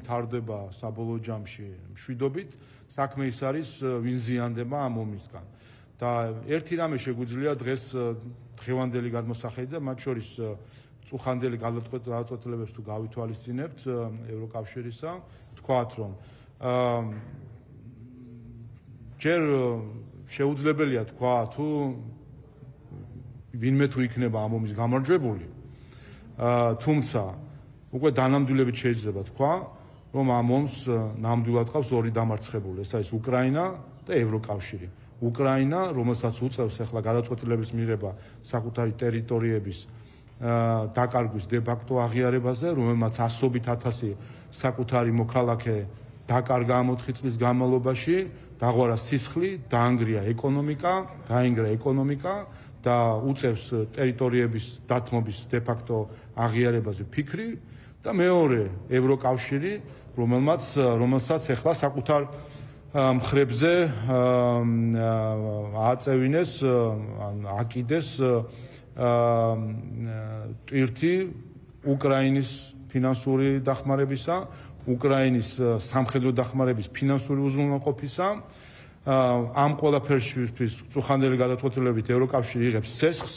თარდება საბოლოო ჯამში მშვიდობით, საქმე ის არის ვინ ზიანდება ამ ომისგან. და ერთი რამე შეგვიძლია დღეს დღევანდელი გადმოსახედი და მათ შორის წუხანდელი გადაწყვეტილებებს თუ გავითვალისწინებთ ევროკავშირისა, თქვათ რომ ჯერ შეუძლებელია თქვა თუ ვინმე თუ იქნება ამ ომის გამარჯვებული, თუმცა უკვე დანამდვილებით შეიძლება თქვა, რომ ამ ომს ნამდვილად ყავს ორი დამარცხებული, ეს არის უკრაინა და ევროკავშირი. უკრაინა, რომელსაც უწევს ახლა გადაწყვეტილების მიღება საკუთარი ტერიტორიების დაკარგვის დე-ფაქტო აღიარებაზე, რომელმაც ასობით ათასი საკუთარი მოქალაქე დაკარგა ამ 4 წლის განმავლობაში, დაღვარა სისხლი, დაანგრია ეკონომიკა და უწევს ტერიტორიების დათმობის დე-ფაქტო აღიარებაზე ფიქრი და მეორე ევროკავშირი, რომელსაც ახლა საკუთარ მხრებზე აწევინეს, აკიდეს ტვირთი უკრაინის ფინანსური დახმარებისა, უკრაინის სამხედრო დახმარების ფინანსური უზრუნველყოფისა. ამ ყველაფერშიც წუხანდელი გადაწყვეტილებით ევროკავშირი იღებს ცესხს